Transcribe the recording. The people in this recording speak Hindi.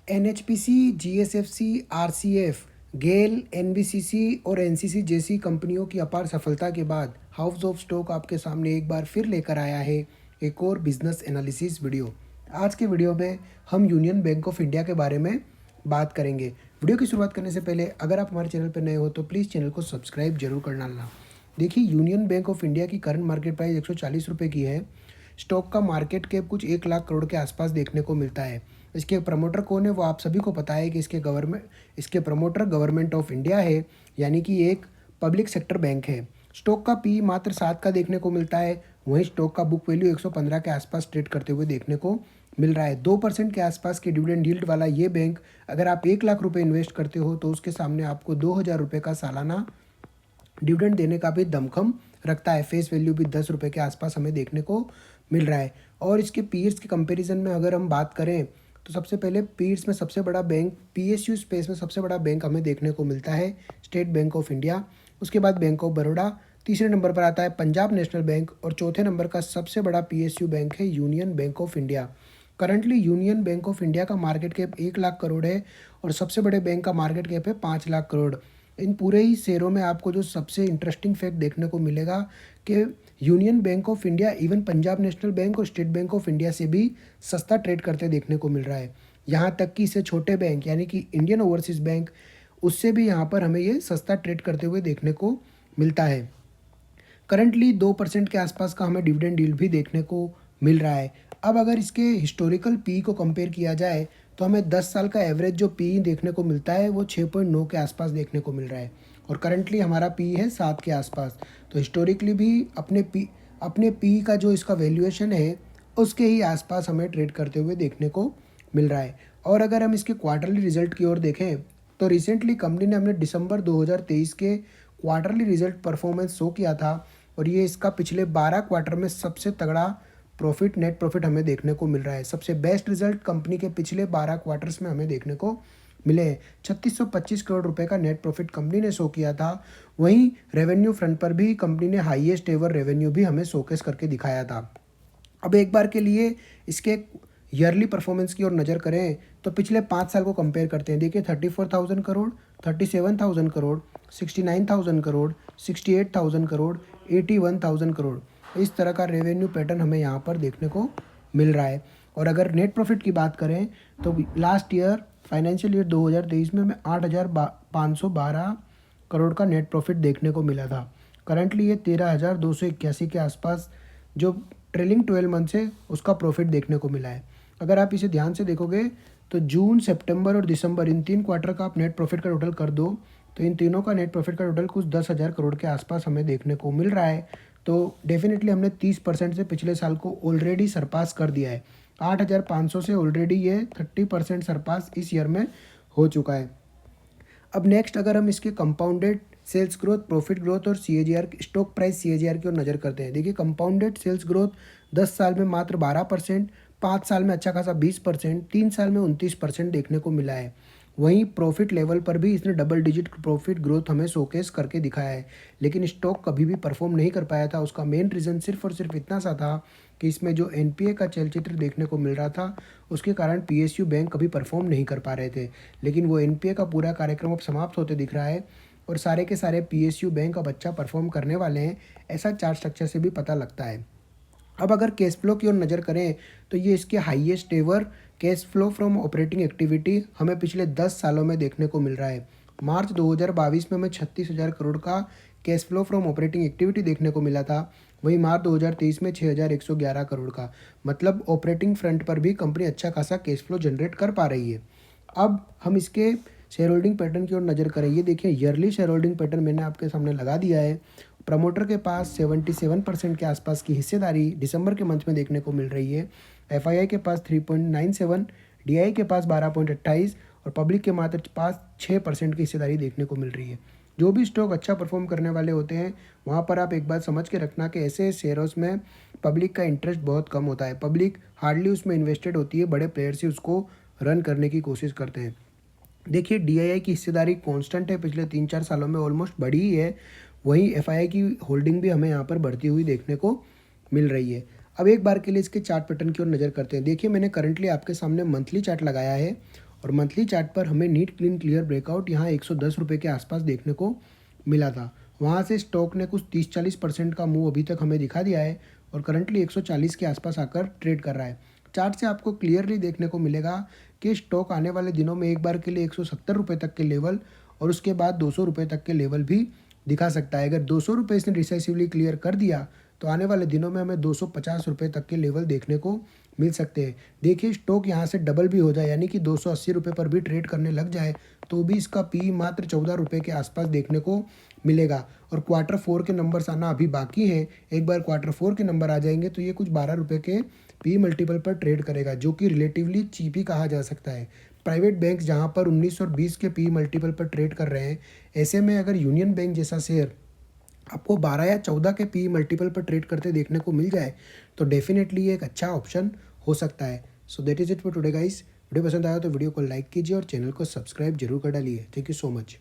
एनएचपीसी, जीएसएफसी, आरसीएफ, गेल, एनबीसीसी और एनसीसी जैसी कंपनियों की अपार सफलता के बाद हाउस ऑफ स्टॉक आपके सामने एक बार फिर लेकर आया है एक और बिजनेस एनालिसिस वीडियो। आज के वीडियो में हम यूनियन बैंक ऑफ इंडिया के बारे में बात करेंगे। वीडियो की शुरुआत करने से पहले अगर आप हमारे चैनल पर नए हो तो प्लीज़ चैनल को सब्सक्राइब जरूर कर डालना। देखिए, यूनियन बैंक ऑफ इंडिया की करंट मार्केट प्राइस 140 रुपये की है। स्टॉक का मार्केट कैप कुछ 1 लाख करोड़ के आसपास देखने को मिलता है। इसके प्रमोटर कौन है वो आप सभी को पता है कि इसके प्रमोटर गवर्नमेंट ऑफ इंडिया है, यानी कि एक पब्लिक सेक्टर बैंक है। स्टॉक का पी मात्र 7 का देखने को मिलता है। वहीं स्टॉक का बुक वैल्यू 115 के आसपास ट्रेड करते हुए देखने को मिल रहा है। 2% के आसपास के डिविडेंड यील्ड वाला ये बैंक, अगर आप 1 लाख रुपये इन्वेस्ट करते हो तो उसके सामने आपको 2000 रुपये का सालाना डिविडेंड देने का भी दमखम रखता है। फेस वैल्यू भी 10 रुपये के आसपास हमें देखने को मिल रहा है। और इसके पीयर्स के कंपैरिजन में अगर हम बात करें तो सबसे पहले पीयर्स में सबसे बड़ा बैंक, पीएसयू स्पेस में सबसे बड़ा बैंक हमें देखने को मिलता है स्टेट बैंक ऑफ इंडिया। उसके बाद बैंक ऑफ बड़ौदा, तीसरे नंबर पर आता है पंजाब नेशनल बैंक और चौथे नंबर का सबसे बड़ा पीएसयू बैंक है union bank of India. Currently union bank of India का मार्केट कैप 1 लाख करोड़ है और सबसे बड़े बैंक का मार्केट कैप है 5 लाख करोड़। इन पूरे ही शेयरों में आपको जो सबसे इंटरेस्टिंग फैक्ट देखने को मिलेगा कि union bank of India even Punjab national bank और स्टेट बैंक ऑफ इंडिया से भी सस्ता ट्रेड करते देखने को मिल रहा है। यहाँ तक कि इसे छोटे बैंक यानी कि इंडियन ओवरसीज़ बैंक, उससे भी यहाँ पर हमें ये सस्ता ट्रेड करते हुए देखने को मिलता है। करंटली 2% के आसपास का हमें डिविडेंड यील्ड भी देखने को मिल रहा है। अब अगर इसके हिस्टोरिकल पी को कंपेयर किया जाए तो हमें 10 साल का एवरेज जो पी देखने को मिलता है वो 6.9 के आसपास देखने को मिल रहा है और करंटली हमारा पी है 7 के आसपास। तो हिस्टोरिकली भी अपने पी का जो इसका वैल्यूएशन है उसके ही आसपास हमें ट्रेड करते हुए देखने को मिल रहा है। और अगर हम इसके क्वार्टरली रिजल्ट की ओर देखें तो रिसेंटली कंपनी ने हमने दिसंबर 2023 के क्वार्टरली रिजल्ट परफॉर्मेंस शो किया था और ये इसका पिछले 12 क्वार्टर में सबसे तगड़ा प्रॉफिट, नेट प्रॉफिट हमें देखने को मिल रहा है। सबसे बेस्ट रिजल्ट कंपनी के पिछले 12 क्वार्टर्स में हमें देखने को मिले हैं। 3625 करोड़ रुपए का नेट प्रॉफिट कंपनी ने शो किया था। वहीं रेवेन्यू फ्रंट पर भी कंपनी ने हाईएस्ट एवर रेवेन्यू भी हमें शोकेस करके दिखाया था। अब एक बार के लिए इसके ईयरली परफॉर्मेंस की ओर नज़र करें तो पिछले 5 साल को कंपेयर करते हैं। देखिए, 34,000 करोड़, 37,000 करोड़, 69,000 करोड़, 68,000 करोड़, 81,000 करोड़, इस तरह का रेवेन्यू पैटर्न हमें यहाँ पर देखने को मिल रहा है। और अगर नेट प्रॉफिट की बात करें तो लास्ट ईयर फाइनेंशियल ईयर 2023 में हमें 8,512 करोड़ का नेट प्रॉफिट देखने को मिला था। करंटली ये 13,281 के आसपास जो ट्रेलिंग 12 मंथ से उसका प्रॉफिट देखने को मिला है। अगर आप इसे ध्यान से देखोगे तो जून, सितंबर और दिसंबर, इन 3 क्वार्टर का आप नेट प्रॉफिट का टोटल कर दो तो इन तीनों का नेट प्रॉफिट का टोटल कुछ 10,000 करोड़ के आसपास हमें देखने को मिल रहा है। तो डेफिनेटली हमने 30% से पिछले साल को ऑलरेडी सरपास कर दिया है। 8,500 से ऑलरेडी ये 30% सरपास इस ईयर में हो चुका है। अब नेक्स्ट अगर हम इसके compounded sales growth, profit growth और सीएजीआर, स्टॉक प्राइस सीएजीआर की ओर नज़र करते हैं। देखिए, कंपाउंडेड सेल्स ग्रोथ 10 साल में मात्र 12%, 5 साल में अच्छा खासा 20%, 3 साल में 29% देखने को मिला है। वहीं प्रॉफिट लेवल पर भी इसने डबल डिजिट प्रॉफिट ग्रोथ हमें शोकेस करके दिखाया है, लेकिन स्टॉक कभी भी परफॉर्म नहीं कर पाया था। उसका मेन रीज़न सिर्फ और सिर्फ इतना सा था कि इसमें जो एनपीए का चलचित्र देखने को मिल रहा था उसके कारण पीएसयू बैंक कभी परफॉर्म नहीं कर पा रहे थे। लेकिन वो एनपीए का पूरा कार्यक्रम अब समाप्त होते दिख रहा है और सारे के सारे पीएसयू बैंक अब अच्छा परफॉर्म करने वाले हैं, ऐसा चार्ट स्ट्रक्चर से भी पता लगता है। अब अगर कैश फ्लो की ओर नज़र करें तो ये इसके highest ever cash flow from operating activity हमें पिछले 10 सालों में देखने को मिल रहा है। मार्च 2022 में हमें 36,000 करोड़ का cash flow from operating activity देखने को मिला था। वहीं मार्च 2023 में 6,111 करोड़ का, मतलब ऑपरेटिंग फ्रंट पर भी कंपनी अच्छा खासा कैश फ्लो जनरेट कर पा रही है। अब हम इसके शेयर होल्डिंग पैटर्न की ओर नज़र करें। ये देखिए, ईयरली शेयर होल्डिंग पैटर्न मैंने आपके सामने लगा दिया है। प्रमोटर के पास 77% के आसपास की हिस्सेदारी दिसंबर के मंथ में देखने को मिल रही है। एफआईआई के पास 3.97, डीआई के पास 12.28 और पब्लिक के मात्र पास 6% की हिस्सेदारी देखने को मिल रही है। जो भी स्टॉक अच्छा परफॉर्म करने वाले होते हैं वहाँ पर आप एक बात समझ के रखना कि ऐसे शेयरों में पब्लिक का इंटरेस्ट बहुत कम होता है। पब्लिक हार्डली उसमें इन्वेस्टेड होती है, बड़े प्लेयर्स ही उसको रन करने की कोशिश करते हैं। देखिए, डीआईआई की हिस्सेदारी कांस्टेंट है, पिछले 3-4 सालों में ऑलमोस्ट बढ़ी ही है। वहीं एफआईआई की होल्डिंग भी हमें यहाँ पर बढ़ती हुई देखने को मिल रही है। अब एक बार के लिए इसके चार्ट पैटर्न की ओर नज़र करते हैं। देखिए, मैंने करंटली आपके सामने मंथली चार्ट लगाया है और मंथली चार्ट पर हमें नीट क्लीन क्लियर ब्रेकआउट यहाँ 110 रुपये के आसपास देखने को मिला था। वहाँ से स्टॉक ने कुछ 30-40% का मूव अभी तक हमें दिखा दिया है और करंटली 140 के आसपास आकर ट्रेड कर रहा है। चार्ट से आपको क्लियरली देखने को मिलेगा कि स्टॉक आने वाले दिनों में एक बार के लिए 170 रुपये तक के लेवल और उसके बाद 200 रुपये तक के लेवल भी दिखा सकता है। अगर 200 रुपये इसने डिसाइसिवली क्लियर कर दिया तो आने वाले दिनों में हमें 250 रुपये तक के लेवल देखने को मिल सकते हैं। देखिए स्टॉक यहाँ से डबल भी हो जाए यानी कि 280 रुपये पर भी ट्रेड करने लग जाए तो भी इसका पी मात्र 14 रुपये के आसपास देखने को मिलेगा। और Q4 के नंबर्स आना अभी बाकी हैं। एक बार Q4 के नंबर आ जाएंगे तो ये कुछ 12 रुपये के पी मल्टीपल पर ट्रेड करेगा, जो कि रिलेटिवली चीप ही कहा जा सकता है। प्राइवेट बैंक्स जहाँ पर 19 और 20 के पी मल्टीपल पर ट्रेड कर रहे हैं, ऐसे में अगर यूनियन बैंक जैसा शेयर आपको 12 या 14 के पी मल्टीपल पर ट्रेड करते देखने को मिल जाए तो डेफिनेटली ये एक अच्छा ऑप्शन हो सकता है। So that is it for today guys. Video पसंद आया तो वीडियो को लाइक कीजिए और चैनल को सब्सक्राइब जरूर कर डालिए। Thank you so much.